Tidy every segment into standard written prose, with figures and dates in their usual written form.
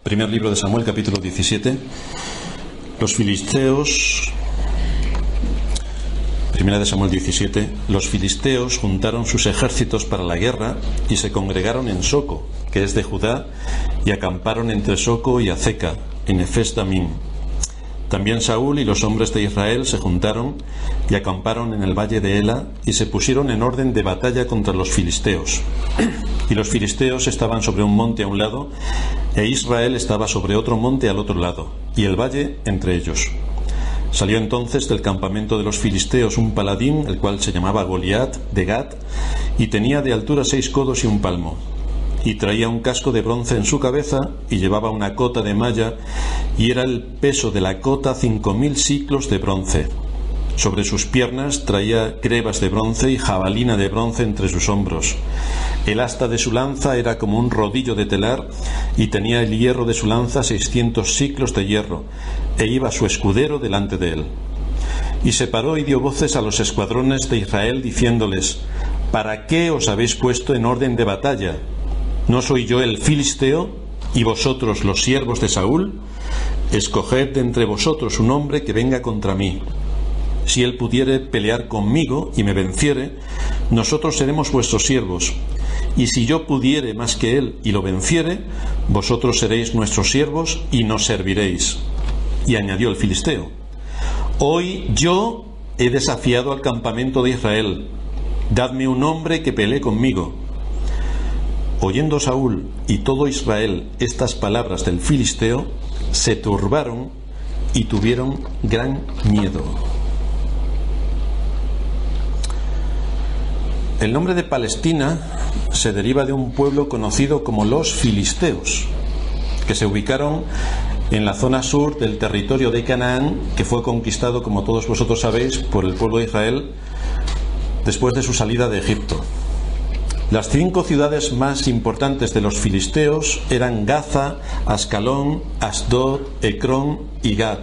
Primer libro de Samuel, capítulo 17. Los filisteos, primera de Samuel 17, los filisteos juntaron sus ejércitos para la guerra y se congregaron en Soco, que es de Judá, y acamparon entre Soco y Azeca, en Efes-Damim. También Saúl y los hombres de Israel se juntaron y acamparon en el valle de Ela y se pusieron en orden de batalla contra los filisteos. Y los filisteos estaban sobre un monte a un lado e Israel estaba sobre otro monte al otro lado, y el valle entre ellos. Salió entonces del campamento de los filisteos un paladín, el cual se llamaba Goliat de Gat, y tenía de altura 6 codos y un palmo. Y traía un casco de bronce en su cabeza, y llevaba una cota de malla, y era el peso de la cota 5000 siclos de bronce. Sobre sus piernas traía grebas de bronce y jabalina de bronce entre sus hombros. El asta de su lanza era como un rodillo de telar, y tenía el hierro de su lanza 600 siclos de hierro, e iba su escudero delante de él. Y se paró y dio voces a los escuadrones de Israel, diciéndoles: ¿Para qué os habéis puesto en orden de batalla? ¿No soy yo el filisteo, y vosotros los siervos de Saúl? Escoged de entre vosotros un hombre que venga contra mí. Si él pudiere pelear conmigo y me venciere, nosotros seremos vuestros siervos. Y si yo pudiere más que él y lo venciere, vosotros seréis nuestros siervos y nos serviréis. Y añadió el filisteo: Hoy yo he desafiado al campamento de Israel. Dadme un hombre que pelee conmigo. Oyendo Saúl y todo Israel estas palabras del filisteo, se turbaron y tuvieron gran miedo. El nombre de Palestina se deriva de un pueblo conocido como los filisteos, que se ubicaron en la zona sur del territorio de Canaán, que fue conquistado, como todos vosotros sabéis, por el pueblo de Israel después de su salida de Egipto. Las 5 ciudades más importantes de los filisteos eran Gaza, Ascalón, Asdod, Ecrón y Gat.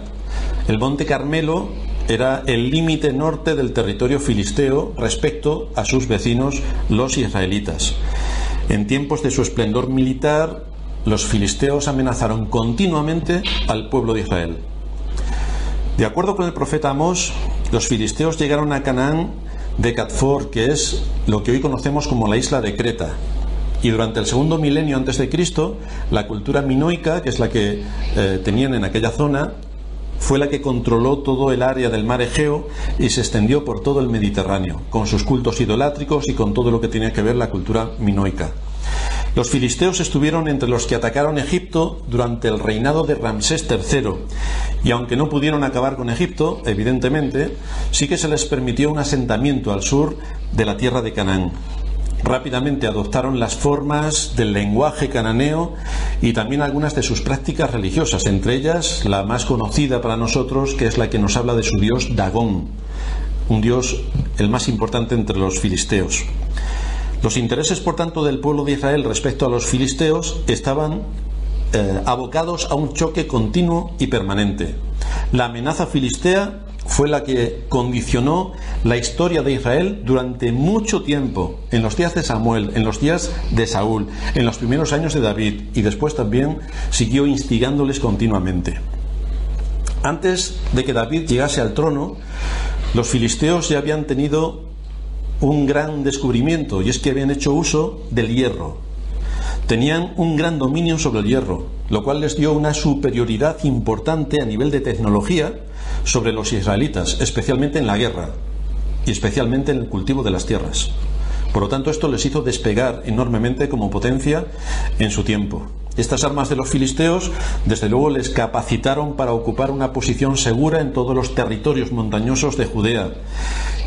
El monte Carmelo era el límite norte del territorio filisteo respecto a sus vecinos, los israelitas. En tiempos de su esplendor militar, los filisteos amenazaron continuamente al pueblo de Israel. De acuerdo con el profeta Amós, los filisteos llegaron a Canaán de Catfor, que es lo que hoy conocemos como la isla de Creta. Y durante el segundo milenio antes de Cristo, la cultura minoica, que es la que tenían en aquella zona, fue la que controló todo el área del mar Egeo y se extendió por todo el Mediterráneo, con sus cultos idolátricos y con todo lo que tenía que ver la cultura minoica. Los filisteos estuvieron entre los que atacaron Egipto durante el reinado de Ramsés III, y aunque no pudieron acabar con Egipto, evidentemente, sí que se les permitió un asentamiento al sur de la tierra de Canaán. Rápidamente adoptaron las formas del lenguaje cananeo y también algunas de sus prácticas religiosas, entre ellas la más conocida para nosotros, que es la que nos habla de su dios Dagón, un dios el más importante entre los filisteos. Los intereses, por tanto, del pueblo de Israel respecto a los filisteos estaban abocados a un choque continuo y permanente. La amenaza filistea fue la que condicionó la historia de Israel durante mucho tiempo, en los días de Samuel, en los días de Saúl, en los primeros años de David, y después también siguió instigándoles continuamente. Antes de que David llegase al trono, los filisteos ya habían tenido un gran descubrimiento, y es que habían hecho uso del hierro. Tenían un gran dominio sobre el hierro, lo cual les dio una superioridad importante a nivel de tecnología sobre los israelitas, especialmente en la guerra y especialmente en el cultivo de las tierras. Por lo tanto, esto les hizo despegar enormemente como potencia en su tiempo. Estas armas de los filisteos, desde luego, les capacitaron para ocupar una posición segura en todos los territorios montañosos de Judea.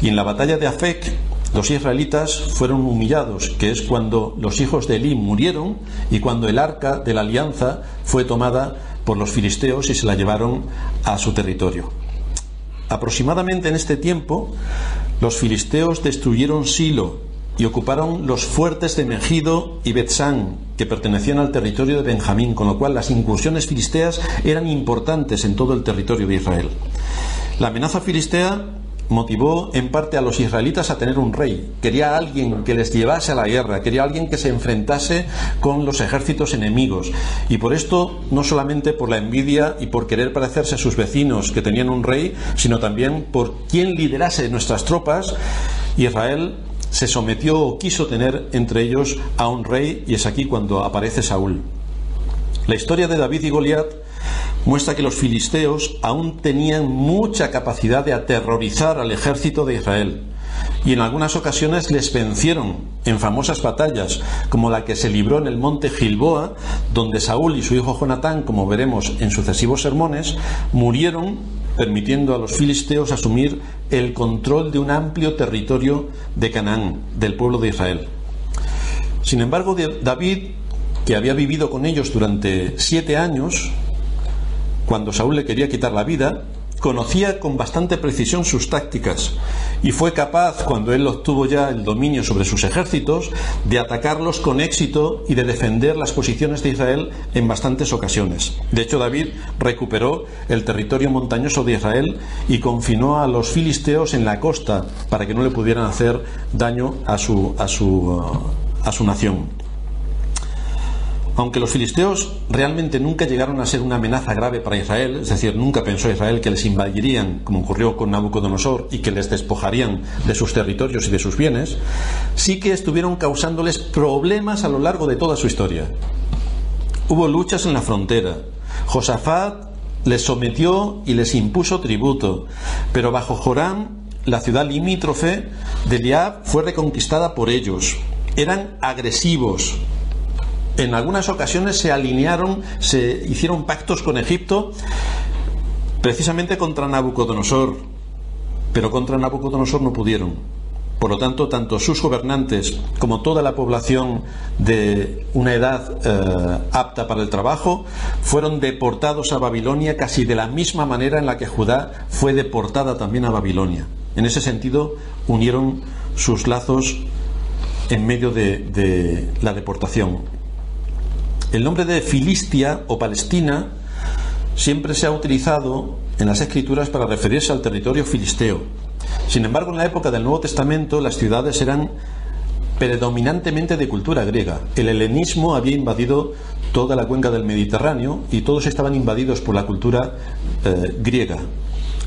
Y en la batalla de Afec, los israelitas fueron humillados, que es cuando los hijos de Elí murieron y cuando el arca de la alianza fue tomada por los filisteos y se la llevaron a su territorio. Aproximadamente en este tiempo, los filisteos destruyeron Silo y ocuparon los fuertes de Megido y Betsán, que pertenecían al territorio de Benjamín, con lo cual las incursiones filisteas eran importantes en todo el territorio de Israel. La amenaza filistea motivó en parte a los israelitas a tener un rey. Quería a alguien que les llevase a la guerra, quería a alguien que se enfrentase con los ejércitos enemigos. Y por esto, no solamente por la envidia y por querer parecerse a sus vecinos que tenían un rey, sino también por quien liderase nuestras tropas, Israel se sometió o quiso tener entre ellos a un rey, y es aquí cuando aparece Saúl. La historia de David y Goliat muestra que los filisteos aún tenían mucha capacidad de aterrorizar al ejército de Israel, y en algunas ocasiones les vencieron en famosas batallas, como la que se libró en el monte Gilboa, donde Saúl y su hijo Jonatán, como veremos en sucesivos sermones, murieron, permitiendo a los filisteos asumir el control de un amplio territorio de Canaán, del pueblo de Israel. Sin embargo, David, que había vivido con ellos durante 7 años, cuando Saúl le quería quitar la vida, conocía con bastante precisión sus tácticas y fue capaz, cuando él obtuvo ya el dominio sobre sus ejércitos, de atacarlos con éxito y de defender las posiciones de Israel en bastantes ocasiones. De hecho, David recuperó el territorio montañoso de Israel y confinó a los filisteos en la costa para que no le pudieran hacer daño a su nación. Aunque los filisteos realmente nunca llegaron a ser una amenaza grave para Israel, es decir, nunca pensó Israel que les invadirían, como ocurrió con Nabucodonosor, y que les despojarían de sus territorios y de sus bienes, sí que estuvieron causándoles problemas a lo largo de toda su historia. Hubo luchas en la frontera. Josafat les sometió y les impuso tributo, pero bajo Joram, la ciudad limítrofe de Eliab fue reconquistada por ellos. Eran agresivos. En algunas ocasiones se alinearon, se hicieron pactos con Egipto precisamente contra Nabucodonosor, pero contra Nabucodonosor no pudieron. Por lo tanto, tanto sus gobernantes como toda la población de una edad apta para el trabajo fueron deportados a Babilonia, casi de la misma manera en la que Judá fue deportada también a Babilonia. En ese sentido, unieron sus lazos en medio de la deportación. El nombre de Filistia o Palestina siempre se ha utilizado en las Escrituras para referirse al territorio filisteo. Sin embargo, en la época del Nuevo Testamento las ciudades eran predominantemente de cultura griega. El helenismo había invadido toda la cuenca del Mediterráneo y todos estaban invadidos por la cultura griega.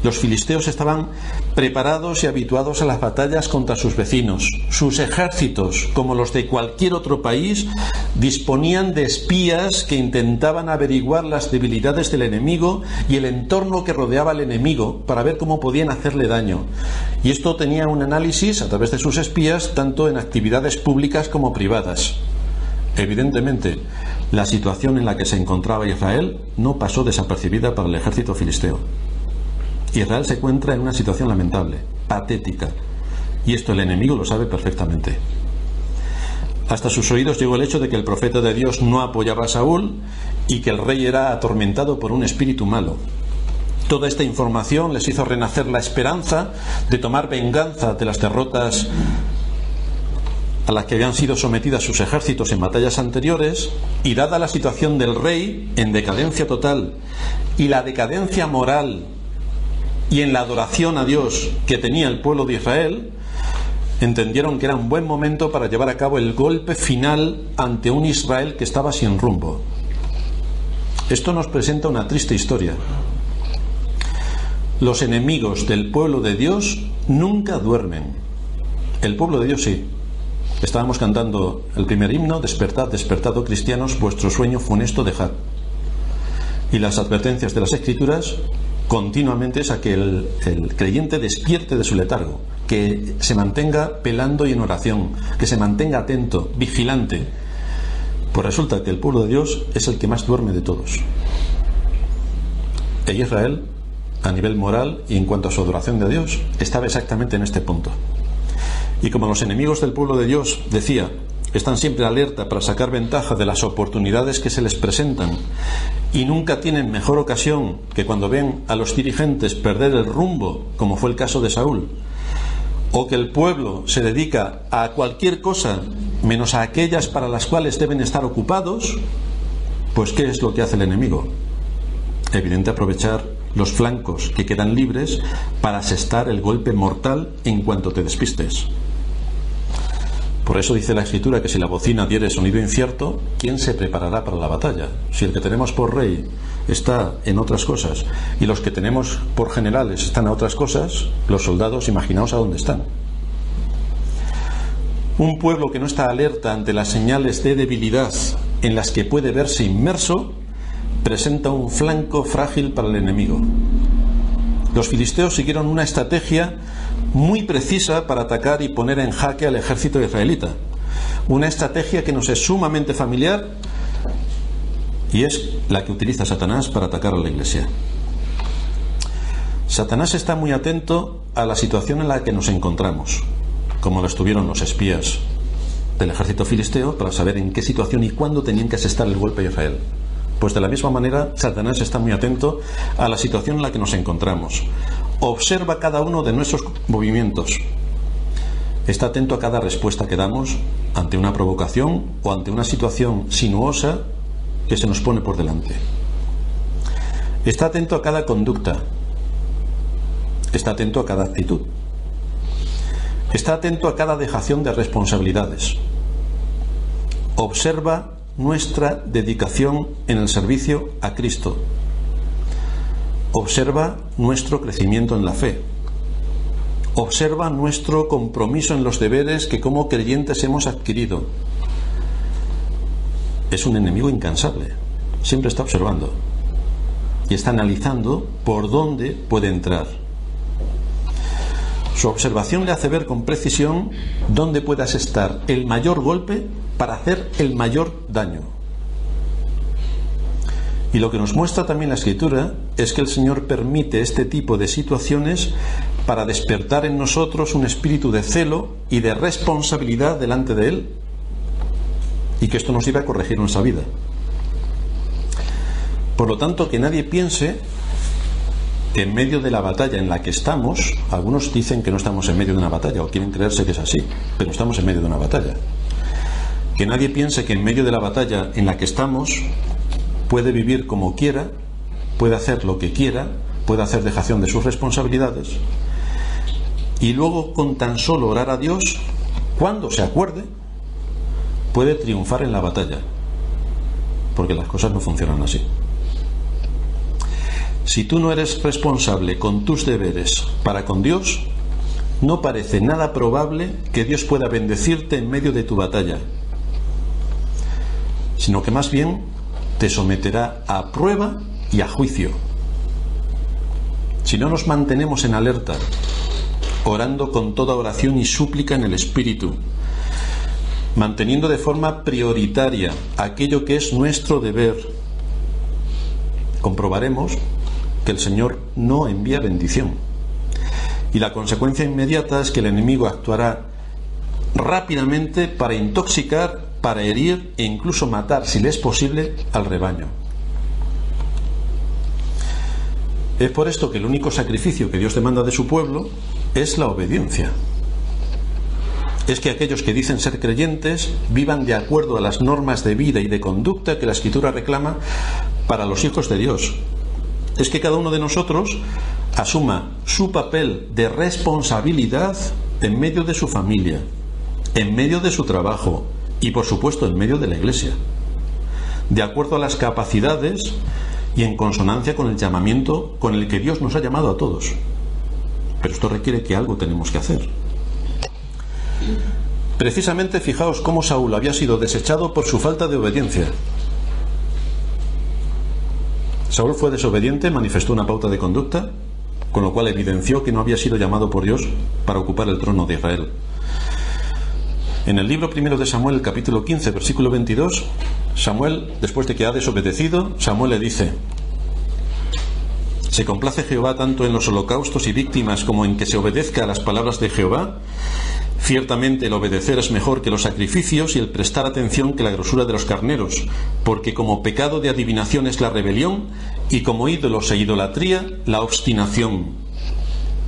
Los filisteos estaban preparados y habituados a las batallas contra sus vecinos. Sus ejércitos, como los de cualquier otro país, disponían de espías que intentaban averiguar las debilidades del enemigo y el entorno que rodeaba al enemigo para ver cómo podían hacerle daño. Y esto tenía un análisis a través de sus espías, tanto en actividades públicas como privadas. Evidentemente, la situación en la que se encontraba Israel no pasó desapercibida para el ejército filisteo. Israel se encuentra en una situación lamentable, patética, y esto el enemigo lo sabe perfectamente. Hasta sus oídos llegó el hecho de que el profeta de Dios no apoyaba a Saúl y que el rey era atormentado por un espíritu malo. Toda esta información les hizo renacer la esperanza de tomar venganza de las derrotas a las que habían sido sometidas sus ejércitos en batallas anteriores, y dada la situación del rey en decadencia total y la decadencia moral y en la adoración a Dios que tenía el pueblo de Israel, entendieron que era un buen momento para llevar a cabo el golpe final ante un Israel que estaba sin rumbo. Esto nos presenta una triste historia. Los enemigos del pueblo de Dios nunca duermen. El pueblo de Dios sí. Estábamos cantando el primer himno: despertad, despertad, oh cristianos, vuestro sueño funesto dejad. Y las advertencias de las Escrituras continuamente es a que el creyente despierte de su letargo, que se mantenga velando y en oración, que se mantenga atento, vigilante. Pues resulta que el pueblo de Dios es el que más duerme de todos. E Israel, a nivel moral y en cuanto a su adoración de Dios, estaba exactamente en este punto. Y como los enemigos del pueblo de Dios, decía, están siempre alerta para sacar ventaja de las oportunidades que se les presentan y nunca tienen mejor ocasión que cuando ven a los dirigentes perder el rumbo, como fue el caso de Saúl, o que el pueblo se dedica a cualquier cosa menos a aquellas para las cuales deben estar ocupados, pues ¿qué es lo que hace el enemigo? Evidente, aprovechar los flancos que quedan libres para asestar el golpe mortal en cuanto te despistes. Por eso dice la Escritura que si la bocina diere sonido incierto, ¿quién se preparará para la batalla? Si el que tenemos por rey está en otras cosas y los que tenemos por generales están a otras cosas, los soldados, imaginaos a dónde están. Un pueblo que no está alerta ante las señales de debilidad en las que puede verse inmerso, presenta un flanco frágil para el enemigo. Los filisteos siguieron una estrategia muy precisa para atacar y poner en jaque al ejército israelita. Una estrategia que nos es sumamente familiar y es la que utiliza Satanás para atacar a la Iglesia. Satanás está muy atento a la situación en la que nos encontramos, como lo estuvieron los espías del ejército filisteo para saber en qué situación y cuándo tenían que asestar el golpe a Israel. Pues de la misma manera, Satanás está muy atento a la situación en la que nos encontramos. Observa cada uno de nuestros movimientos. Está atento a cada respuesta que damos ante una provocación o ante una situación sinuosa que se nos pone por delante. Está atento a cada conducta. Está atento a cada actitud. Está atento a cada dejación de responsabilidades. Observa nuestra dedicación en el servicio a Cristo. Observa nuestro crecimiento en la fe. Observa nuestro compromiso en los deberes que como creyentes hemos adquirido. Es un enemigo incansable. Siempre está observando y está analizando por dónde puede entrar. Su observación le hace ver con precisión dónde puede asestar el mayor golpe para hacer el mayor daño. Y lo que nos muestra también la Escritura es que el Señor permite este tipo de situaciones para despertar en nosotros un espíritu de celo y de responsabilidad delante de Él, y que esto nos iba a corregir nuestra vida. Por lo tanto, que nadie piense que en medio de la batalla en la que estamos, algunos dicen que no estamos en medio de una batalla o quieren creerse que es así, pero estamos en medio de una batalla. Que nadie piense que en medio de la batalla en la que estamos puede vivir como quiera, puede hacer lo que quiera, puede hacer dejación de sus responsabilidades y luego con tan solo orar a Dios, cuando se acuerde, puede triunfar en la batalla, porque las cosas no funcionan así. Si tú no eres responsable con tus deberes para con Dios, no parece nada probable que Dios pueda bendecirte en medio de tu batalla, sino que más bien te someterá a prueba y a juicio. Si no nos mantenemos en alerta, orando con toda oración y súplica en el Espíritu, manteniendo de forma prioritaria aquello que es nuestro deber, comprobaremos que el Señor no envía bendición. Y la consecuencia inmediata es que el enemigo actuará rápidamente para intoxicar, para herir e incluso matar, si le es posible, al rebaño. Es por esto que el único sacrificio que Dios demanda de su pueblo es la obediencia. Es que aquellos que dicen ser creyentes vivan de acuerdo a las normas de vida y de conducta que la Escritura reclama para los hijos de Dios. Es que cada uno de nosotros asuma su papel de responsabilidad en medio de su familia, en medio de su trabajo y por supuesto en medio de la Iglesia, de acuerdo a las capacidades y en consonancia con el llamamiento con el que Dios nos ha llamado a todos. Pero esto requiere que algo tenemos que hacer. Precisamente fijaos cómo Saúl había sido desechado por su falta de obediencia. Saúl fue desobediente, manifestó una pauta de conducta, con lo cual evidenció que no había sido llamado por Dios para ocupar el trono de Israel. En el libro primero de Samuel, capítulo 15, versículo 22, Samuel, después de que ha desobedecido, Samuel le dice: ¿se complace Jehová tanto en los holocaustos y víctimas como en que se obedezca a las palabras de Jehová? Ciertamente el obedecer es mejor que los sacrificios y el prestar atención que la grosura de los carneros, porque como pecado de adivinación es la rebelión y como ídolos e idolatría la obstinación.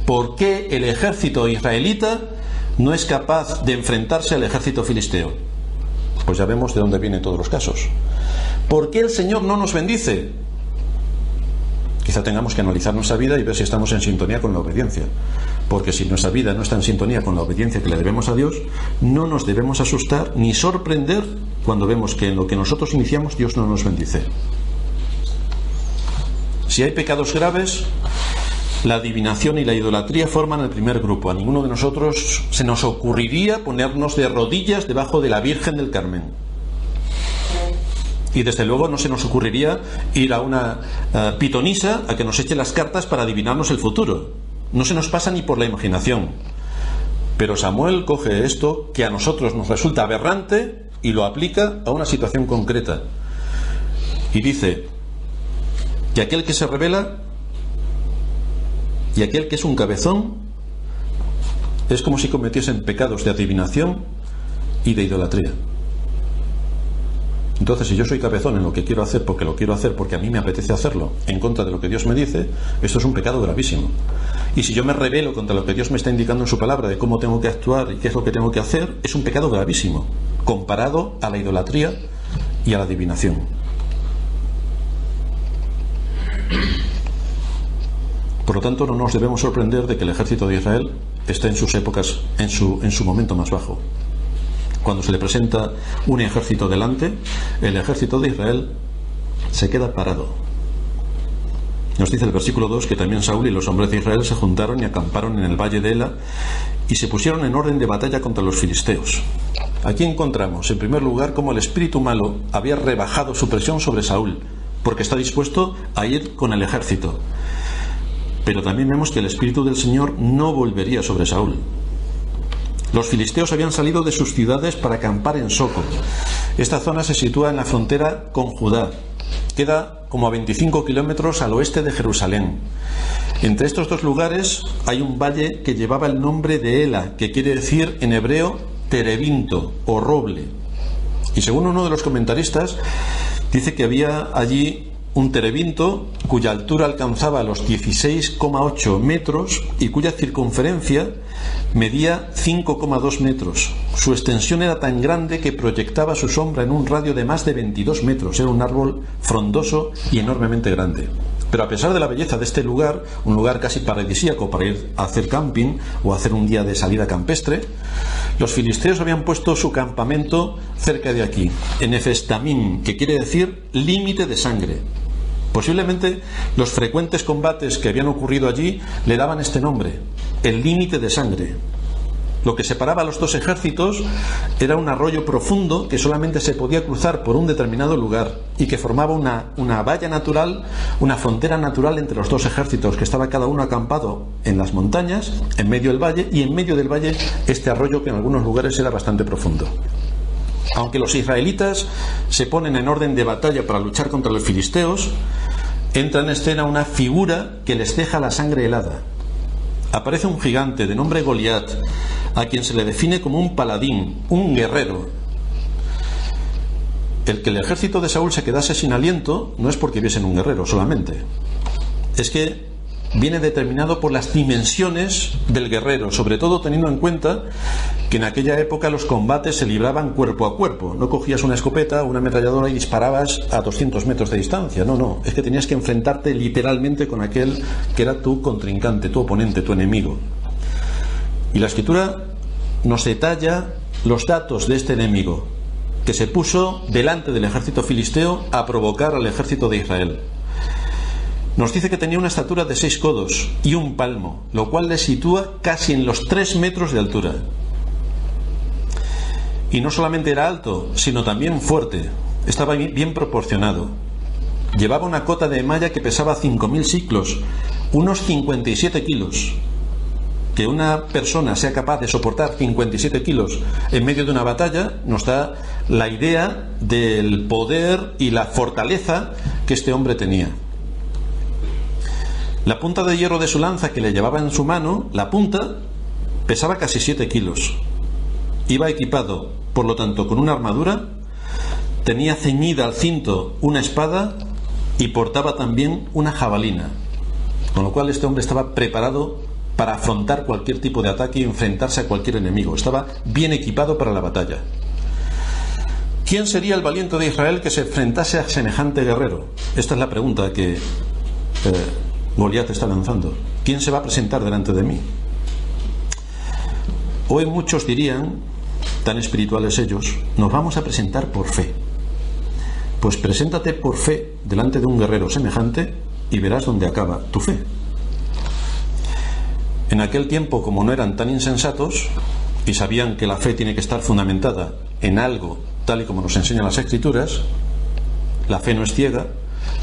¿Por qué el ejército israelita no es capaz de enfrentarse al ejército filisteo? Pues ya vemos de dónde vienen todos los casos. ¿Por qué el Señor no nos bendice? Quizá tengamos que analizar nuestra vida y ver si estamos en sintonía con la obediencia. Porque si nuestra vida no está en sintonía con la obediencia que le debemos a Dios, no nos debemos asustar ni sorprender cuando vemos que en lo que nosotros iniciamos Dios no nos bendice. Si hay pecados graves, la adivinación y la idolatría forman el primer grupo. A ninguno de nosotros se nos ocurriría ponernos de rodillas debajo de la Virgen del Carmen. Y desde luego no se nos ocurriría ir a una pitonisa a que nos eche las cartas para adivinarnos el futuro. No se nos pasa ni por la imaginación. Pero Samuel coge esto que a nosotros nos resulta aberrante y lo aplica a una situación concreta. Y dice que aquel que se rebela y aquel que es un cabezón es como si cometiesen pecados de adivinación y de idolatría. Entonces, si yo soy cabezón en lo que quiero hacer porque lo quiero hacer porque a mí me apetece hacerlo en contra de lo que Dios me dice, esto es un pecado gravísimo. Y si yo me rebelo contra lo que Dios me está indicando en su palabra de cómo tengo que actuar y qué es lo que tengo que hacer, es un pecado gravísimo comparado a la idolatría y a la adivinación. Por lo tanto, no nos debemos sorprender de que el ejército de Israel esté en sus épocas, en su momento más bajo. Cuando se le presenta un ejército delante, el ejército de Israel se queda parado. Nos dice el versículo 2 que también Saúl y los hombres de Israel se juntaron y acamparon en el valle de Ela y se pusieron en orden de batalla contra los filisteos. Aquí encontramos, en primer lugar, cómo el espíritu malo había rebajado su presión sobre Saúl, porque está dispuesto a ir con el ejército. Pero también vemos que el espíritu del Señor no volvería sobre Saúl. Los filisteos habían salido de sus ciudades para acampar en Soco. Esta zona se sitúa en la frontera con Judá. Queda como a 25 kilómetros al oeste de Jerusalén. Entre estos dos lugares hay un valle que llevaba el nombre de Ela, que quiere decir en hebreo terebinto o roble. Y según uno de los comentaristas, dice que había allí un terebinto cuya altura alcanzaba los 16,8 metros y cuya circunferencia medía 5,2 metros. Su extensión era tan grande que proyectaba su sombra en un radio de más de 22 metros. Era un árbol frondoso y enormemente grande. Pero a pesar de la belleza de este lugar, un lugar casi paradisíaco para ir a hacer camping o hacer un día de salida campestre, los filisteos habían puesto su campamento cerca de aquí, en Efestamín, que quiere decir límite de sangre. Posiblemente los frecuentes combates que habían ocurrido allí le daban este nombre, el límite de sangre. Lo que separaba a los dos ejércitos era un arroyo profundo que solamente se podía cruzar por un determinado lugar y que formaba una valla natural, una frontera natural entre los dos ejércitos, que estaba cada uno acampado en las montañas, en medio del valle, y en medio del valle este arroyo que en algunos lugares era bastante profundo. Aunque los israelitas se ponen en orden de batalla para luchar contra los filisteos, entra en escena una figura que les deja la sangre helada. Aparece un gigante de nombre Goliat, a quien se le define como un paladín, un guerrero. El que el ejército de Saúl se quedase sin aliento no es porque viesen un guerrero solamente. Es que viene determinado por las dimensiones del guerrero, sobre todo teniendo en cuenta que en aquella época los combates se libraban cuerpo a cuerpo. No cogías una escopeta o una ametralladora y disparabas a 200 metros de distancia. No, es que tenías que enfrentarte literalmente con aquel que era tu contrincante, tu oponente, tu enemigo. Y la Escritura nos detalla los datos de este enemigo, que se puso delante del ejército filisteo a provocar al ejército de Israel. Nos dice que tenía una estatura de 6 codos y un palmo, lo cual le sitúa casi en los 3 metros de altura. Y no solamente era alto, sino también fuerte. Estaba bien proporcionado. Llevaba una cota de malla que pesaba 5.000 siclos, unos 57 kilos. Que una persona sea capaz de soportar 57 kilos en medio de una batalla nos da la idea del poder y la fortaleza que este hombre tenía. La punta de hierro de su lanza que le llevaba en su mano, la punta, pesaba casi 7 kilos. Iba equipado, por lo tanto, con una armadura, tenía ceñida al cinto una espada y portaba también una jabalina. Con lo cual este hombre estaba preparado para afrontar cualquier tipo de ataque y enfrentarse a cualquier enemigo. Estaba bien equipado para la batalla. ¿Quién sería el valiente de Israel que se enfrentase a semejante guerrero? Esta es la pregunta que Goliat está lanzando? ¿Quién se va a presentar delante de mí? Hoy muchos dirían, tan espirituales ellos, nos vamos a presentar por fe. Pues preséntate por fe delante de un guerrero semejante y verás dónde acaba tu fe. En aquel tiempo, como no eran tan insensatos y sabían que la fe tiene que estar fundamentada en algo tal y como nos enseñan las Escrituras, la fe no es ciega,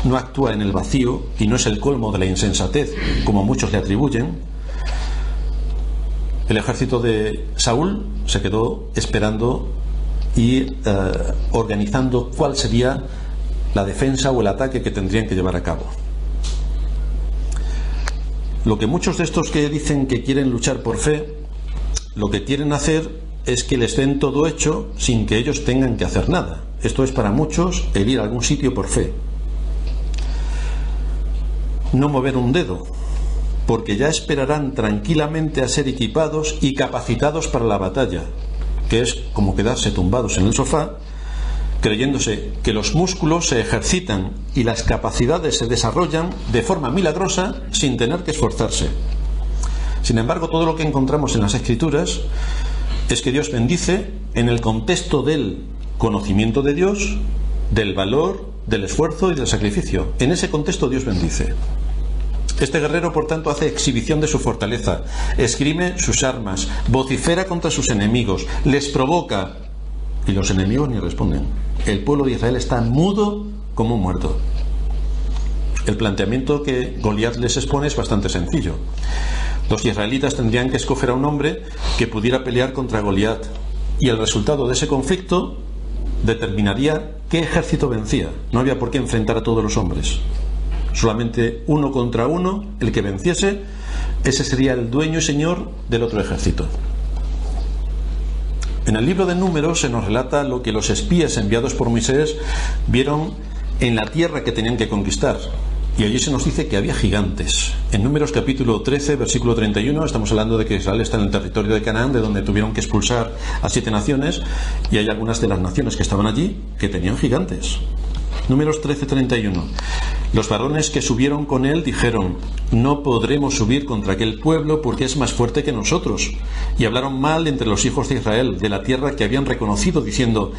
no actúa en el vacío y no es el colmo de la insensatez, como muchos le atribuyen. El ejército de Saúl se quedó esperando y organizando cuál sería la defensa o el ataque que tendrían que llevar a cabo. Lo que muchos de estos que dicen que quieren luchar por fe, lo que quieren hacer es que les den todo hecho sin que ellos tengan que hacer nada. Esto es para muchos el ir a algún sitio por fe. No mover un dedo, porque ya esperarán tranquilamente a ser equipados y capacitados para la batalla, que es como quedarse tumbados en el sofá, creyéndose que los músculos se ejercitan y las capacidades se desarrollan de forma milagrosa sin tener que esforzarse. Sin embargo, todo lo que encontramos en las Escrituras es que Dios bendice en el contexto del conocimiento de Dios, del valor, del esfuerzo y del sacrificio. En ese contexto Dios bendice. Este guerrero, por tanto, hace exhibición de su fortaleza, esgrime sus armas, vocifera contra sus enemigos, les provoca, y los enemigos ni responden. El pueblo de Israel está mudo como un muerto. El planteamiento que Goliat les expone es bastante sencillo. Los israelitas tendrían que escoger a un hombre que pudiera pelear contra Goliat, y el resultado de ese conflicto determinaría qué ejército vencía. No había por qué enfrentar a todos los hombres. Solamente uno contra uno, el que venciese, ese sería el dueño y señor del otro ejército. En el libro de Números se nos relata lo que los espías enviados por Moisés vieron en la tierra que tenían que conquistar. Y allí se nos dice que había gigantes. En Números capítulo 13, versículo 31, estamos hablando de que Israel está en el territorio de Canaán, de donde tuvieron que expulsar a 7 naciones, y hay algunas de las naciones que estaban allí que tenían gigantes. Números 13, 31. Los varones que subieron con él dijeron: no podremos subir contra aquel pueblo porque es más fuerte que nosotros. Y hablaron mal entre los hijos de Israel de la tierra que habían reconocido, diciendo: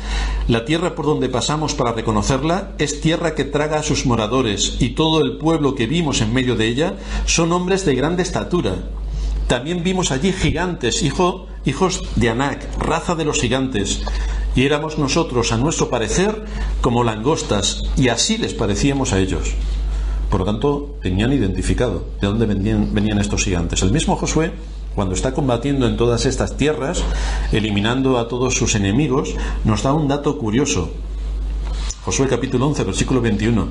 la tierra por donde pasamos para reconocerla es tierra que traga a sus moradores, y todo el pueblo que vimos en medio de ella son hombres de grande estatura. También vimos allí gigantes, hijos de Anac, raza de los gigantes, y éramos nosotros, a nuestro parecer, como langostas, y así les parecíamos a ellos. Por lo tanto, tenían identificado de dónde venían estos gigantes. El mismo Josué, cuando está combatiendo en todas estas tierras, eliminando a todos sus enemigos, nos da un dato curioso. Josué capítulo 11, versículo 21.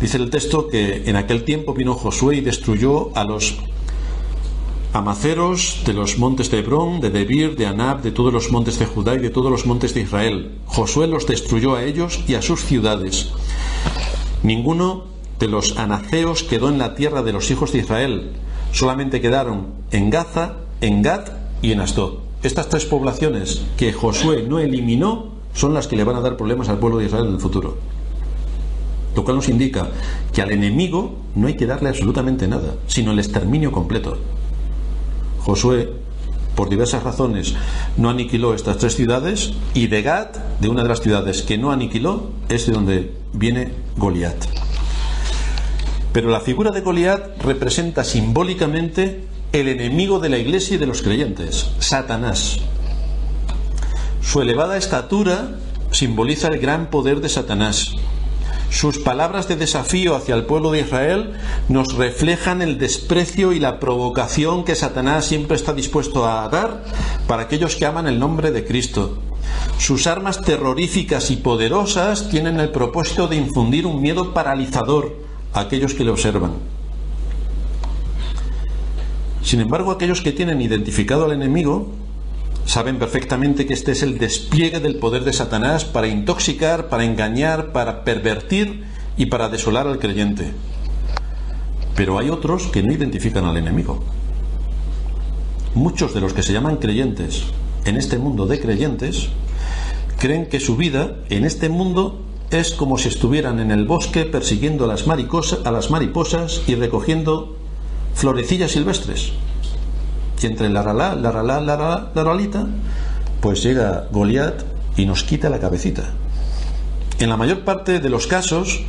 Dice el texto que en aquel tiempo vino Josué y destruyó a los amaceros de los montes de Hebrón, de Debir, de Anab, de todos los montes de Judá y de todos los montes de Israel. Josué los destruyó a ellos y a sus ciudades. Ninguno de los anaceos quedó en la tierra de los hijos de Israel. Solamente quedaron en Gaza, en Gat y en Asdod. Estas 3 poblaciones que Josué no eliminó son las que le van a dar problemas al pueblo de Israel en el futuro. Lo cual nos indica que al enemigo no hay que darle absolutamente nada, sino el exterminio completo. Josué, por diversas razones, no aniquiló estas 3 ciudades, y de Gat, de una de las ciudades que no aniquiló, es de donde viene Goliat. Pero la figura de Goliat representa simbólicamente el enemigo de la Iglesia y de los creyentes, Satanás. Su elevada estatura simboliza el gran poder de Satanás. Sus palabras de desafío hacia el pueblo de Israel nos reflejan el desprecio y la provocación que Satanás siempre está dispuesto a dar para aquellos que aman el nombre de Cristo. Sus armas terroríficas y poderosas tienen el propósito de infundir un miedo paralizador a aquellos que le observan. Sin embargo, aquellos que tienen identificado al enemigo saben perfectamente que este es el despliegue del poder de Satanás para intoxicar, para engañar, para pervertir y para desolar al creyente. Pero hay otros que no identifican al enemigo. Muchos de los que se llaman creyentes en este mundo de creyentes creen que su vida en este mundo es como si estuvieran en el bosque persiguiendo a las mariposas y recogiendo florecillas silvestres. Y entre la ralita, pues llega Goliat y nos quita la cabecita. En la mayor parte de los casos,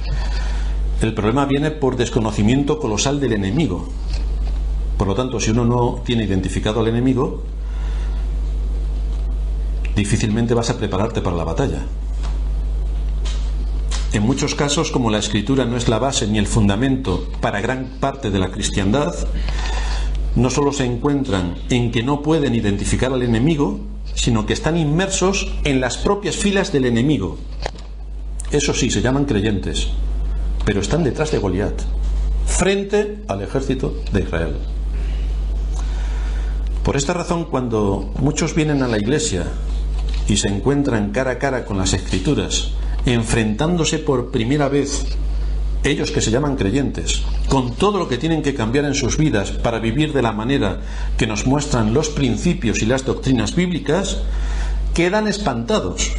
el problema viene por desconocimiento colosal del enemigo. Por lo tanto, si uno no tiene identificado al enemigo, difícilmente vas a prepararte para la batalla. En muchos casos, como la escritura no es la base ni el fundamento para gran parte de la cristiandad, no solo se encuentran en que no pueden identificar al enemigo, sino que están inmersos en las propias filas del enemigo. Eso sí, se llaman creyentes, pero están detrás de Goliat, frente al ejército de Israel. Por esta razón, cuando muchos vienen a la iglesia y se encuentran cara a cara con las escrituras, enfrentándose por primera vez, ellos que se llaman creyentes, con todo lo que tienen que cambiar en sus vidas para vivir de la manera que nos muestran los principios y las doctrinas bíblicas, quedan espantados.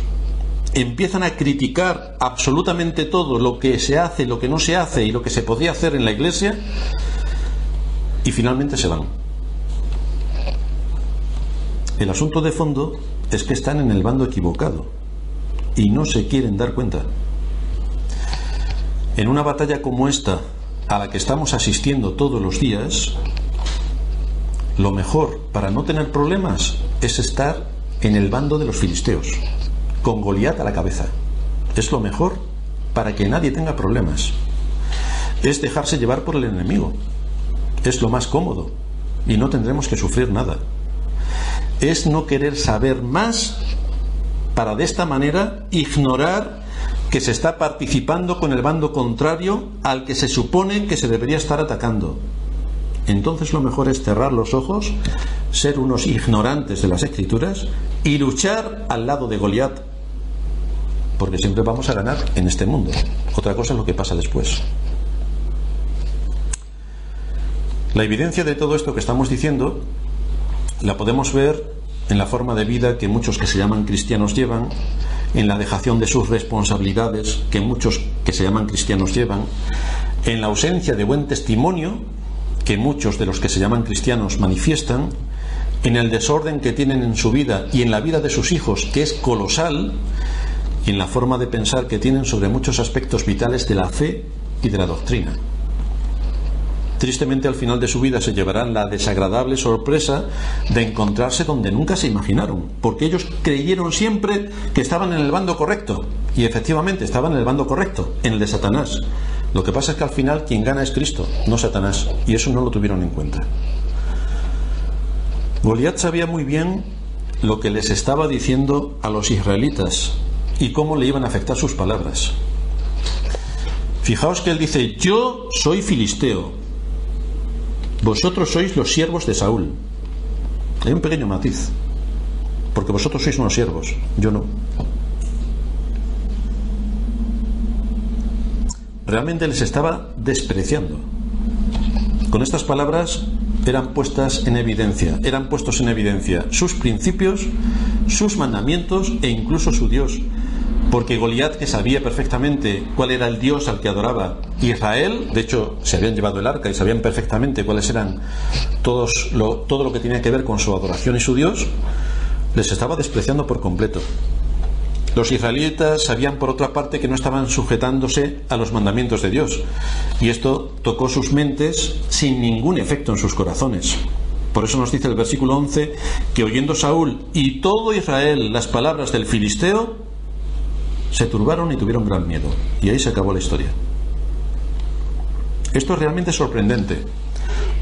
Empiezan a criticar absolutamente todo lo que se hace, lo que no se hace y lo que se podía hacer en la iglesia, y finalmente se van. El asunto de fondo es que están en el bando equivocado y no se quieren dar cuenta. En una batalla como esta, a la que estamos asistiendo todos los días, lo mejor para no tener problemas es estar en el bando de los filisteos, con Goliat a la cabeza. Es lo mejor para que nadie tenga problemas. Es dejarse llevar por el enemigo. Es lo más cómodo y no tendremos que sufrir nada. Es no querer saber más para de esta manera ignorar que se está participando con el bando contrario al que se supone que se debería estar atacando. Entonces lo mejor es cerrar los ojos, ser unos ignorantes de las escrituras y luchar al lado de Goliat, porque siempre vamos a ganar en este mundo. Otra cosa es lo que pasa después. La evidencia de todo esto que estamos diciendo la podemos ver en la forma de vida que muchos que se llaman cristianos llevan, en la dejación de sus responsabilidades que muchos que se llaman cristianos llevan, en la ausencia de buen testimonio que muchos de los que se llaman cristianos manifiestan, en el desorden que tienen en su vida y en la vida de sus hijos, que es colosal, y en la forma de pensar que tienen sobre muchos aspectos vitales de la fe y de la doctrina. Tristemente, al final de su vida se llevarán la desagradable sorpresa de encontrarse donde nunca se imaginaron, porque ellos creyeron siempre que estaban en el bando correcto, y efectivamente estaban en el bando correcto, en el de Satanás. Lo que pasa es que al final quien gana es Cristo, no Satanás, y eso no lo tuvieron en cuenta. Goliat sabía muy bien lo que les estaba diciendo a los israelitas y cómo le iban a afectar sus palabras. Fijaos que él dice: yo soy filisteo, vosotros sois los siervos de Saúl. Hay un pequeño matiz, porque vosotros sois unos siervos, yo no. Realmente les estaba despreciando. Con estas palabras eran puestos en evidencia sus principios, sus mandamientos e incluso su Dios. Porque Goliat, que sabía perfectamente cuál era el Dios al que adoraba Israel, de hecho se habían llevado el arca y sabían perfectamente cuáles eran todo lo que tenía que ver con su adoración y su Dios, les estaba despreciando por completo. Los israelitas sabían, por otra parte, que no estaban sujetándose a los mandamientos de Dios, y esto tocó sus mentes sin ningún efecto en sus corazones. Por eso nos dice el versículo 11 que oyendo Saúl y todo Israel las palabras del filisteo, se turbaron y tuvieron gran miedo. Y ahí se acabó la historia. Esto es realmente sorprendente.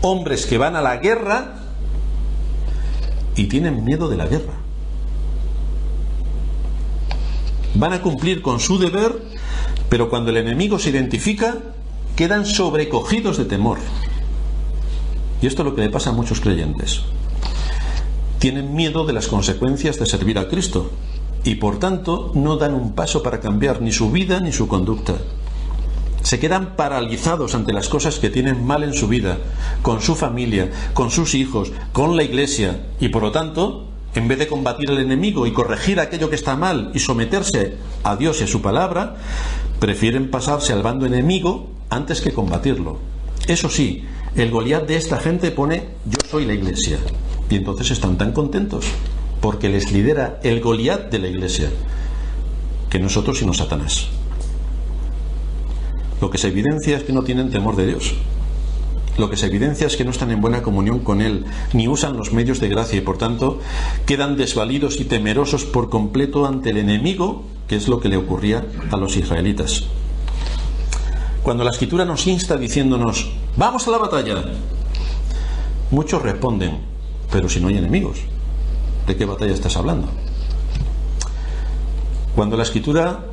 Hombres que van a la guerra y tienen miedo de la guerra. Van a cumplir con su deber, pero cuando el enemigo se identifica, quedan sobrecogidos de temor. Y esto es lo que le pasa a muchos creyentes. Tienen miedo de las consecuencias de servir a Cristo y por tanto no dan un paso para cambiar ni su vida ni su conducta. Se quedan paralizados ante las cosas que tienen mal en su vida, con su familia, con sus hijos, con la iglesia, y por lo tanto en vez de combatir al enemigo y corregir aquello que está mal y someterse a Dios y a su palabra, prefieren pasarse al bando enemigo antes que combatirlo. Eso sí, el Goliat de esta gente pone: yo soy la Iglesia. Y entonces están tan contentos, porque les lidera el Goliat de la Iglesia, que nosotros sino Satanás. Lo que se evidencia es que no tienen temor de Dios. Lo que se evidencia es que no están en buena comunión con Él, ni usan los medios de gracia, y por tanto quedan desvalidos y temerosos por completo ante el enemigo, que es lo que le ocurría a los israelitas. Cuando la Escritura nos insta diciéndonos: ¡vamos a la batalla!, muchos responden: pero si no hay enemigos, ¿de qué batalla estás hablando? Cuando la Escritura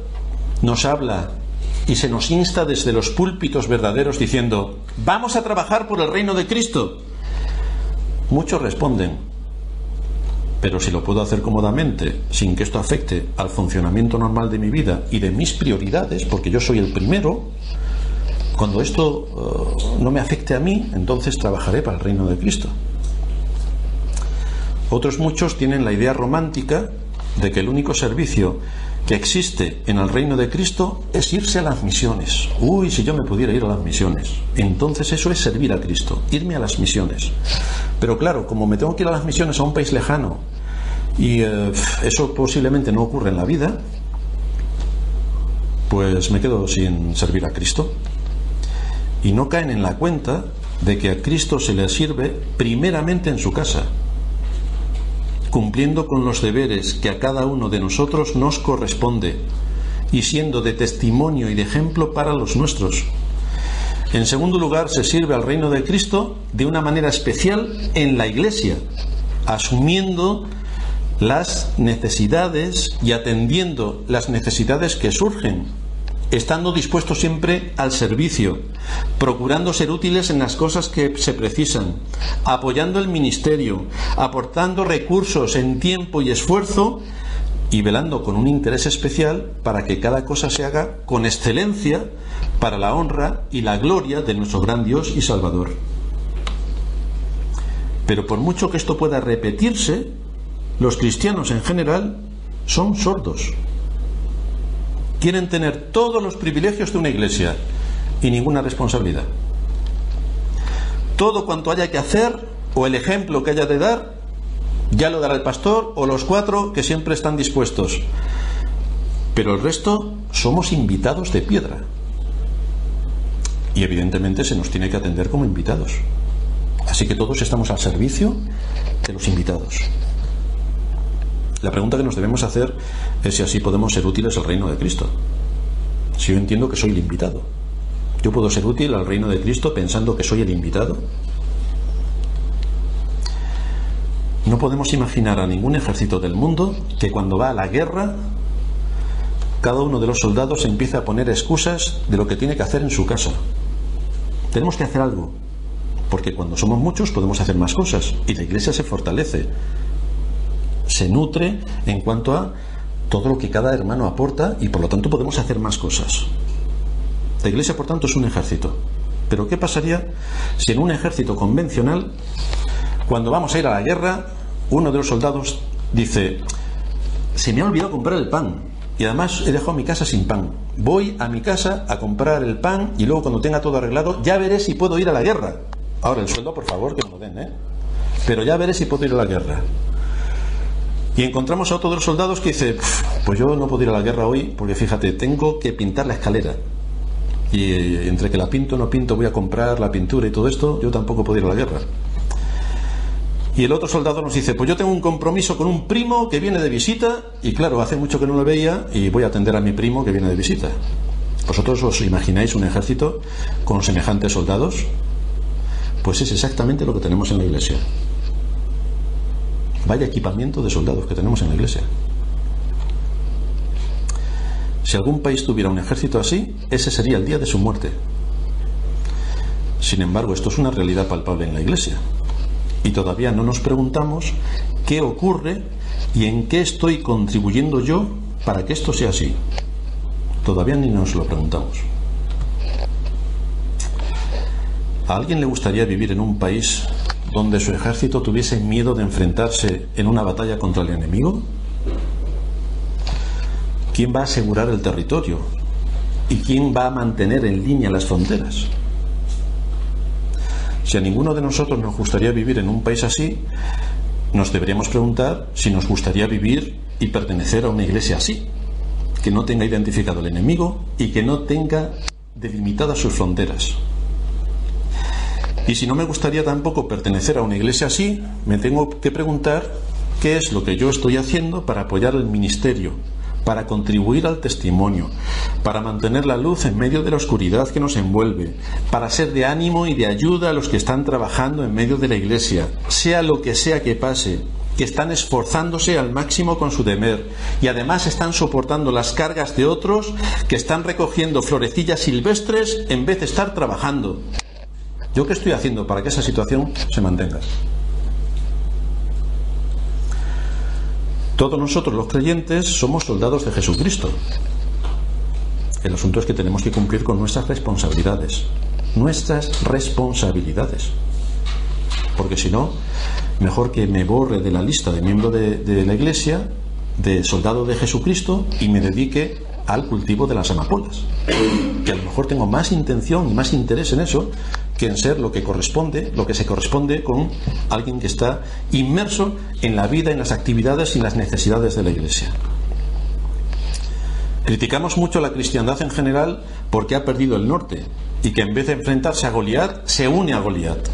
nos habla y se nos insta desde los púlpitos verdaderos diciendo: vamos a trabajar por el reino de Cristo, muchos responden: pero si lo puedo hacer cómodamente, sin que esto afecte al funcionamiento normal de mi vida y de mis prioridades, porque yo soy el primero, cuando esto no me afecte a mí, entonces trabajaré para el reino de Cristo. Otros muchos tienen la idea romántica de que el único servicio que existe en el reino de Cristo es irse a las misiones. Uy, si yo me pudiera ir a las misiones. Entonces eso es servir a Cristo, irme a las misiones. Pero claro, como me tengo que ir a las misiones a un país lejano y eso posiblemente no ocurre en la vida, pues me quedo sin servir a Cristo. Y no caen en la cuenta de que a Cristo se le sirve primeramente en su casa, cumpliendo con los deberes que a cada uno de nosotros nos corresponde y siendo de testimonio y de ejemplo para los nuestros. En segundo lugar, se sirve al reino de Cristo de una manera especial en la Iglesia, asumiendo las necesidades y atendiendo las necesidades que surgen, estando dispuestos siempre al servicio, procurando ser útiles en las cosas que se precisan, apoyando el ministerio, aportando recursos en tiempo y esfuerzo y velando con un interés especial para que cada cosa se haga con excelencia para la honra y la gloria de nuestro gran Dios y Salvador. Pero por mucho que esto pueda repetirse, los cristianos en general son sordos. Quieren tener todos los privilegios de una iglesia y ninguna responsabilidad. Todo cuanto haya que hacer o el ejemplo que haya de dar, ya lo dará el pastor o los 4 que siempre están dispuestos. Pero el resto somos invitados de piedra. Y evidentemente se nos tiene que atender como invitados. Así que todos estamos al servicio de los invitados. La pregunta que nos debemos hacer es si así podemos ser útiles al reino de Cristo. Si yo entiendo que soy el invitado, ¿yo puedo ser útil al reino de Cristo pensando que soy el invitado? No podemos imaginar a ningún ejército del mundo que cuando va a la guerra, cada uno de los soldados empieza a poner excusas de lo que tiene que hacer en su casa. Tenemos que hacer algo, porque cuando somos muchos podemos hacer más cosas y la iglesia se fortalece, se nutre en cuanto a todo lo que cada hermano aporta y por lo tanto podemos hacer más cosas. La iglesia por tanto es un ejército. Pero ¿qué pasaría si en un ejército convencional, cuando vamos a ir a la guerra, uno de los soldados dice: se me ha olvidado comprar el pan y además he dejado mi casa sin pan, voy a mi casa a comprar el pan y luego cuando tenga todo arreglado ya veré si puedo ir a la guerra? Ahora el sueldo por favor que me lo den, pero ya veré si puedo ir a la guerra. Y encontramos a otro de los soldados que dice: pues yo no puedo ir a la guerra hoy porque fíjate, tengo que pintar la escalera y entre que la pinto o no pinto, voy a comprar la pintura y todo esto, yo tampoco puedo ir a la guerra. Y el otro soldado nos dice: pues yo tengo un compromiso con un primo que viene de visita y claro, hace mucho que no lo veía y voy a atender a mi primo que viene de visita. ¿Vosotros os imagináis un ejército con semejantes soldados? Pues es exactamente lo que tenemos en la iglesia. Vaya equipamiento de soldados que tenemos en la iglesia. Si algún país tuviera un ejército así, ese sería el día de su muerte. Sin embargo, esto es una realidad palpable en la iglesia. Y todavía no nos preguntamos qué ocurre y en qué estoy contribuyendo yo para que esto sea así. Todavía ni nos lo preguntamos. ¿A alguien le gustaría vivir en un país donde su ejército tuviese miedo de enfrentarse en una batalla contra el enemigo? ¿Quién va a asegurar el territorio? ¿Y quién va a mantener en línea las fronteras? Si a ninguno de nosotros nos gustaría vivir en un país así, nos deberíamos preguntar si nos gustaría vivir y pertenecer a una iglesia así, que no tenga identificado el enemigo y que no tenga delimitadas sus fronteras. Y si no me gustaría tampoco pertenecer a una iglesia así, me tengo que preguntar qué es lo que yo estoy haciendo para apoyar el ministerio, para contribuir al testimonio, para mantener la luz en medio de la oscuridad que nos envuelve, para ser de ánimo y de ayuda a los que están trabajando en medio de la iglesia, sea lo que sea que pase, que están esforzándose al máximo con su deber y además están soportando las cargas de otros que están recogiendo florecillas silvestres en vez de estar trabajando. ¿Yo qué estoy haciendo para que esa situación se mantenga? Todos nosotros los creyentes somos soldados de Jesucristo. El asunto es que tenemos que cumplir con nuestras responsabilidades. Nuestras responsabilidades. Porque si no, mejor que me borre de la lista de miembro de la Iglesia, de soldado de Jesucristo, y me dedique al cultivo de las amapolas. Que a lo mejor tengo más intención y más interés en eso que en ser lo que se corresponde con alguien que está inmerso en la vida, en las actividades y en las necesidades de la Iglesia. Criticamos mucho a la cristiandad en general porque ha perdido el norte y que en vez de enfrentarse a Goliat, se une a Goliat.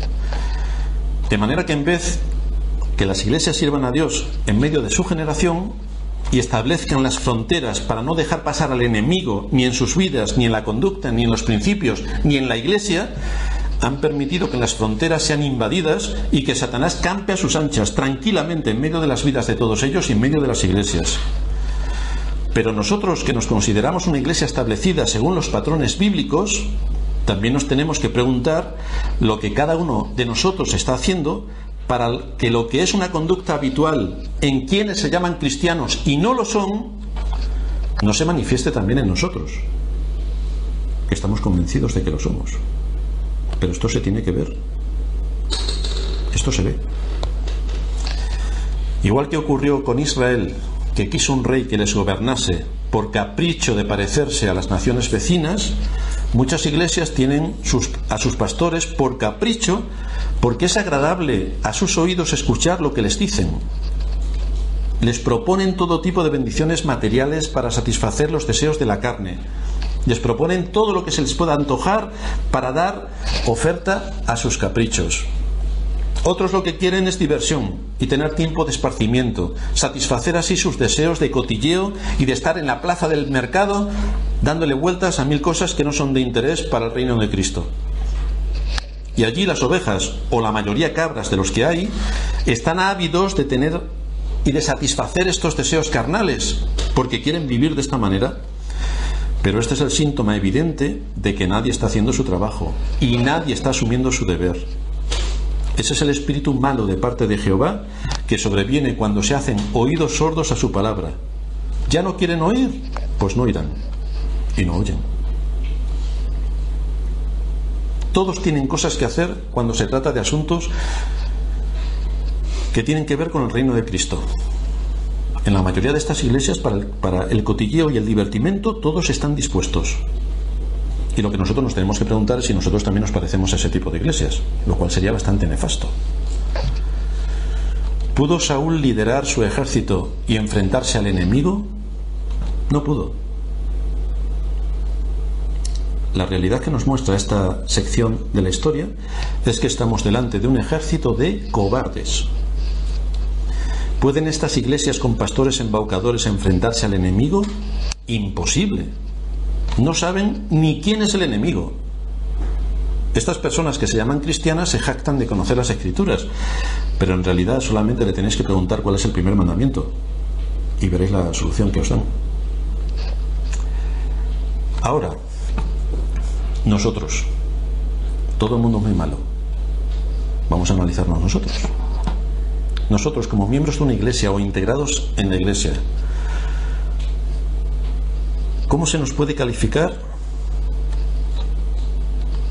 De manera que en vez que las iglesias sirvan a Dios en medio de su generación y establezcan las fronteras para no dejar pasar al enemigo ni en sus vidas, ni en la conducta, ni en los principios, ni en la iglesia, han permitido que las fronteras sean invadidas y que Satanás campe a sus anchas tranquilamente en medio de las vidas de todos ellos y en medio de las iglesias. Pero nosotros, que nos consideramos una iglesia establecida según los patrones bíblicos, también nos tenemos que preguntar lo que cada uno de nosotros está haciendo para que lo que es una conducta habitual en quienes se llaman cristianos y no lo son, no se manifieste también en nosotros, que estamos convencidos de que lo somos. Pero esto se tiene que ver. Esto se ve. Igual que ocurrió con Israel, que quiso un rey que les gobernase por capricho de parecerse a las naciones vecinas, muchas iglesias tienen a sus pastores por capricho, porque es agradable a sus oídos escuchar lo que les dicen. Les proponen todo tipo de bendiciones materiales para satisfacer los deseos de la carne. Les proponen todo lo que se les pueda antojar para dar oferta a sus caprichos. Otros lo que quieren es diversión y tener tiempo de esparcimiento, satisfacer así sus deseos de cotilleo y de estar en la plaza del mercado dándole vueltas a 1000 cosas que no son de interés para el reino de Cristo. Y allí las ovejas, o la mayoría cabras de los que hay, están ávidos de tener y de satisfacer estos deseos carnales, porque quieren vivir de esta manera. Pero este es el síntoma evidente de que nadie está haciendo su trabajo y nadie está asumiendo su deber. Ese es el espíritu malo de parte de Jehová que sobreviene cuando se hacen oídos sordos a su palabra. ¿Ya no quieren oír? Pues no oirán. Y no oyen. Todos tienen cosas que hacer cuando se trata de asuntos que tienen que ver con el reino de Cristo. En la mayoría de estas iglesias, para el cotilleo y el divertimento, todos están dispuestos. Y lo que nosotros nos tenemos que preguntar es si nosotros también nos parecemos a ese tipo de iglesias, lo cual sería bastante nefasto. ¿Pudo Saúl liderar su ejército y enfrentarse al enemigo? No pudo. La realidad que nos muestra esta sección de la historia es que estamos delante de un ejército de cobardes. ¿Pueden estas iglesias con pastores embaucadores enfrentarse al enemigo? Imposible. No saben ni quién es el enemigo. Estas personas que se llaman cristianas se jactan de conocer las Escrituras, pero en realidad solamente le tenéis que preguntar cuál es el primer mandamiento y veréis la solución que os dan. Ahora, nosotros, todo el mundo muy malo. Vamos a analizarnos nosotros. Nosotros, como miembros de una iglesia o integrados en la iglesia, ¿cómo se nos puede calificar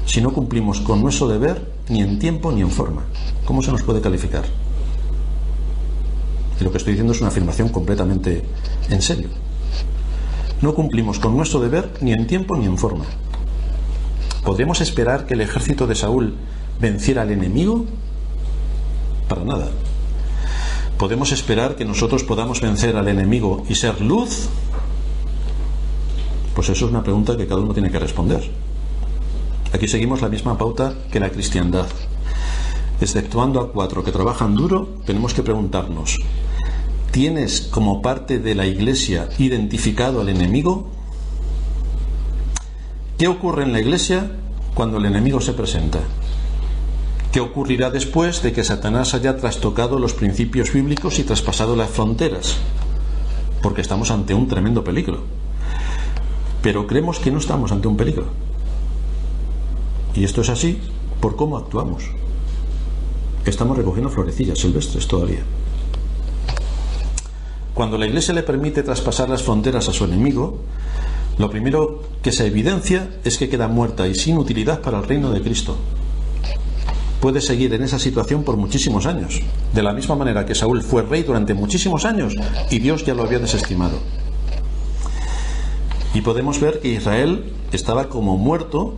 si no cumplimos con nuestro deber ni en tiempo ni en forma. ¿Cómo se nos puede calificar? Y lo que estoy diciendo es una afirmación completamente en serio. No cumplimos con nuestro deber ni en tiempo ni en forma. ¿Podríamos esperar que el ejército de Saúl venciera al enemigo? Para nada. ¿Podemos esperar que nosotros podamos vencer al enemigo y ser luz? Pues eso es una pregunta que cada uno tiene que responder. Aquí seguimos la misma pauta que la cristiandad. Exceptuando a 4 que trabajan duro, tenemos que preguntarnos: ¿tienes como parte de la Iglesia identificado al enemigo? ¿Qué ocurre en la Iglesia cuando el enemigo se presenta? ¿Qué ocurrirá después de que Satanás haya trastocado los principios bíblicos y traspasado las fronteras? Porque estamos ante un tremendo peligro. Pero creemos que no estamos ante un peligro. Y esto es así por cómo actuamos. Estamos recogiendo florecillas silvestres todavía. Cuando la Iglesia le permite traspasar las fronteras a su enemigo, lo primero que se evidencia es que queda muerta y sin utilidad para el reino de Cristo. Puede seguir en esa situación por muchísimos años, de la misma manera que Saúl fue rey durante muchísimos años y Dios ya lo había desestimado. Y podemos ver que Israel estaba como muerto,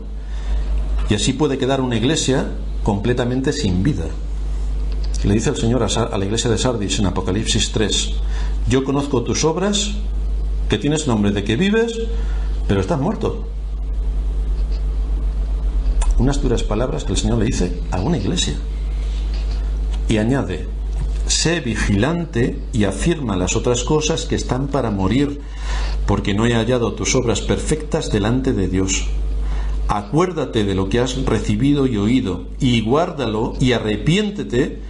y así puede quedar una iglesia completamente sin vida. Le dice el Señor a la iglesia de Sardis en Apocalipsis 3: yo conozco tus obras, que tienes nombre de que vives, pero estás muerto. Unas duras palabras que el Señor le dice a una iglesia. Y añade: sé vigilante y afirma las otras cosas que están para morir, porque no he hallado tus obras perfectas delante de Dios. Acuérdate de lo que has recibido y oído, y guárdalo y arrepiéntete,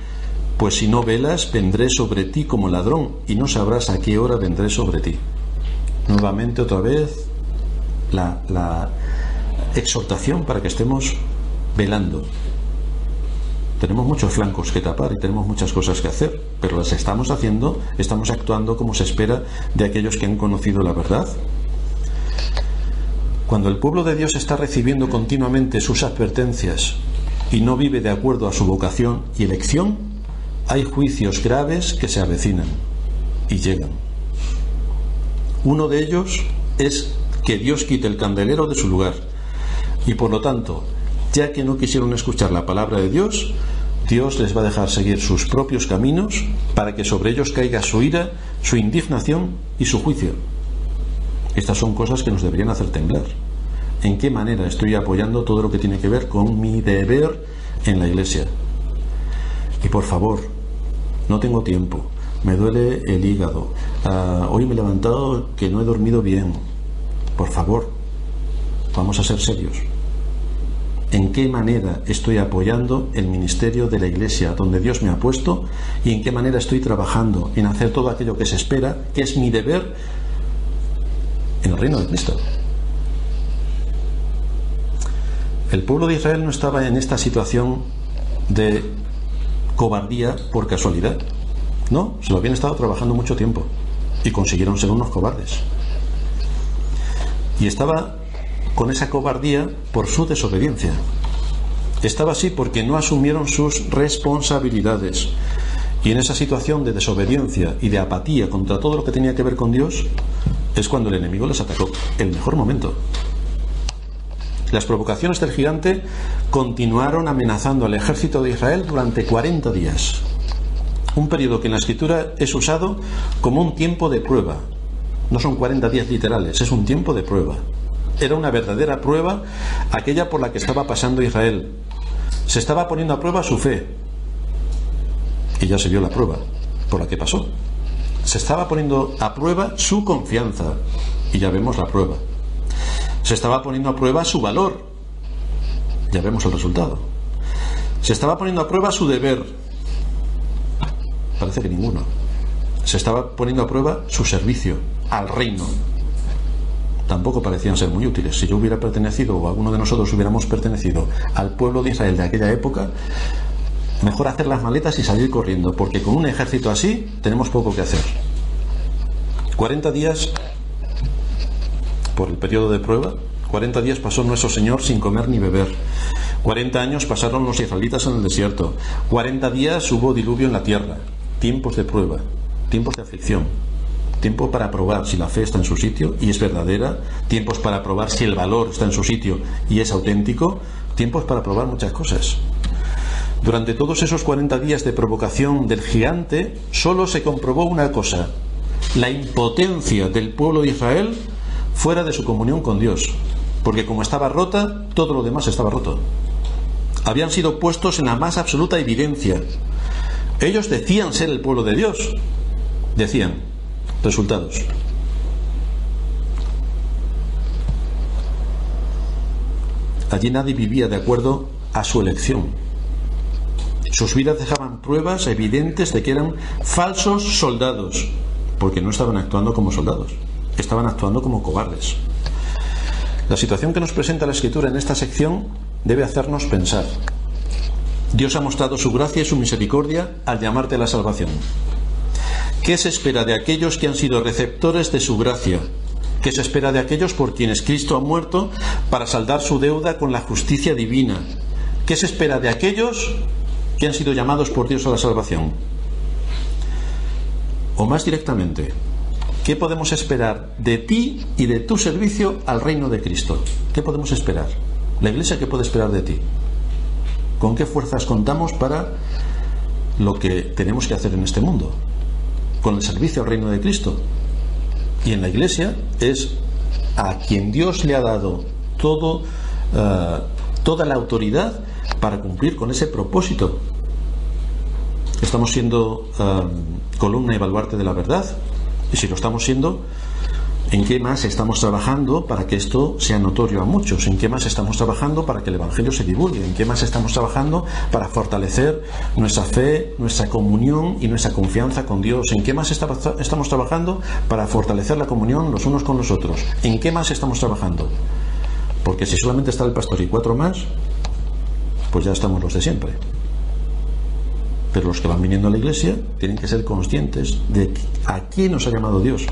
pues si no velas, vendré sobre ti como ladrón, y no sabrás a qué hora vendré sobre ti. Nuevamente, otra vez, la exhortación para que estemos velando. Tenemos muchos flancos que tapar y tenemos muchas cosas que hacer, pero las estamos haciendo, estamos actuando como se espera de aquellos que han conocido la verdad. Cuando el pueblo de Dios está recibiendo continuamente sus advertencias y no vive de acuerdo a su vocación y elección, hay juicios graves que se avecinan y llegan. Uno de ellos es que Dios quite el candelero de su lugar, y por lo tanto, ya que no quisieron escuchar la palabra de Dios, Dios les va a dejar seguir sus propios caminos para que sobre ellos caiga su ira, su indignación y su juicio. Estas son cosas que nos deberían hacer temblar. ¿En qué manera estoy apoyando todo lo que tiene que ver con mi deber en la iglesia? Y por favor, no tengo tiempo, me duele el hígado, hoy me he levantado que no he dormido bien. Por favor, vamos a ser serios. ¿En qué manera estoy apoyando el ministerio de la iglesia donde Dios me ha puesto? ¿Y en qué manera estoy trabajando en hacer todo aquello que se espera, que es mi deber en el reino de Cristo? El pueblo de Israel no estaba en esta situación de cobardía por casualidad. No, se lo habían estado trabajando mucho tiempo y consiguieron ser unos cobardes. Y estaba con esa cobardía por su desobediencia. Estaba así porque no asumieron sus responsabilidades. Y en esa situación de desobediencia y de apatía contra todo lo que tenía que ver con Dios, es cuando el enemigo les atacó. El mejor momento. Las provocaciones del gigante continuaron amenazando al ejército de Israel durante 40 días. Un periodo que en la Escritura es usado como un tiempo de prueba. No son 40 días literales, es un tiempo de prueba. Era una verdadera prueba aquella por la que estaba pasando Israel. Se estaba poniendo a prueba su fe. Y ya se vio la prueba por la que pasó. Se estaba poniendo a prueba su confianza. Y ya vemos la prueba. Se estaba poniendo a prueba su valor. Ya vemos el resultado. Se estaba poniendo a prueba su deber. Parece que ninguno. Se estaba poniendo a prueba su servicio al reino. Tampoco parecían ser muy útiles. Si yo hubiera pertenecido, o alguno de nosotros hubiéramos pertenecido al pueblo de Israel de aquella época, mejor hacer las maletas y salir corriendo, porque con un ejército así tenemos poco que hacer. 40 días por el periodo de prueba, 40 días pasó nuestro Señor sin comer ni beber. 40 años pasaron los israelitas en el desierto. 40 días hubo diluvio en la tierra. Tiempos de prueba, tiempos de aflicción, tiempo para probar si la fe está en su sitio y es verdadera, tiempos para probar si el valor está en su sitio y es auténtico, tiempos para probar muchas cosas. Durante todos esos 40 días de provocación del gigante, solo se comprobó una cosa: la impotencia del pueblo de Israel fuera de su comunión con Dios, porque como estaba rota, todo lo demás estaba roto. Habían sido puestos en la más absoluta evidencia. Ellos decían ser el pueblo de Dios. Decían. Resultados. Allí nadie vivía de acuerdo a su elección. Sus vidas dejaban pruebas evidentes de que eran falsos soldados, porque no estaban actuando como soldados, estaban actuando como cobardes. La situación que nos presenta la Escritura en esta sección debe hacernos pensar. Dios ha mostrado su gracia y su misericordia al llamarte a la salvación. ¿Qué se espera de aquellos que han sido receptores de su gracia? ¿Qué se espera de aquellos por quienes Cristo ha muerto para saldar su deuda con la justicia divina? ¿Qué se espera de aquellos que han sido llamados por Dios a la salvación? O más directamente, ¿qué podemos esperar de ti y de tu servicio al reino de Cristo? ¿Qué podemos esperar? ¿La Iglesia qué puede esperar de ti? ¿Con qué fuerzas contamos para lo que tenemos que hacer en este mundo? Con el servicio al reino de Cristo. Y en la Iglesia es a quien Dios le ha dado toda la autoridad para cumplir con ese propósito. Estamos siendo columna y baluarte de la verdad, y si lo estamos siendo, ¿en qué más estamos trabajando para que esto sea notorio a muchos? ¿En qué más estamos trabajando para que el Evangelio se divulgue? ¿En qué más estamos trabajando para fortalecer nuestra fe, nuestra comunión y nuestra confianza con Dios? ¿En qué más estamos trabajando para fortalecer la comunión los unos con los otros? ¿En qué más estamos trabajando? Porque si solamente está el pastor y 4 más, pues ya estamos los de siempre. Pero los que van viniendo a la Iglesia tienen que ser conscientes de a quién nos ha llamado Dios,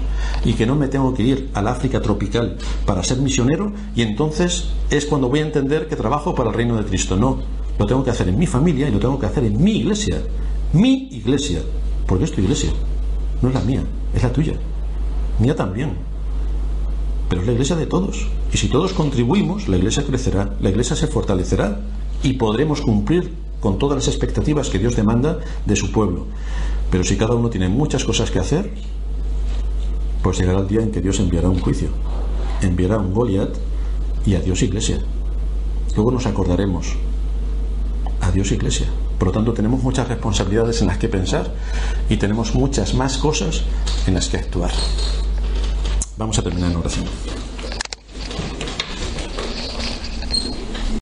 y que no me tengo que ir al África tropical para ser misionero y entonces es cuando voy a entender que trabajo para el reino de Cristo. No, lo tengo que hacer en mi familia y lo tengo que hacer en mi iglesia, porque es tu iglesia, no es la mía, es la tuya, mía también, pero es la iglesia de todos, y si todos contribuimos, la iglesia crecerá, la iglesia se fortalecerá y podremos cumplir con todas las expectativas que Dios demanda de su pueblo. Pero si cada uno tiene muchas cosas que hacer, pues llegará el día en que Dios enviará un juicio, enviará un Goliat, y adiós iglesia. Luego nos acordaremos, adiós iglesia. Por lo tanto, tenemos muchas responsabilidades en las que pensar y tenemos muchas más cosas en las que actuar. Vamos a terminar en oración.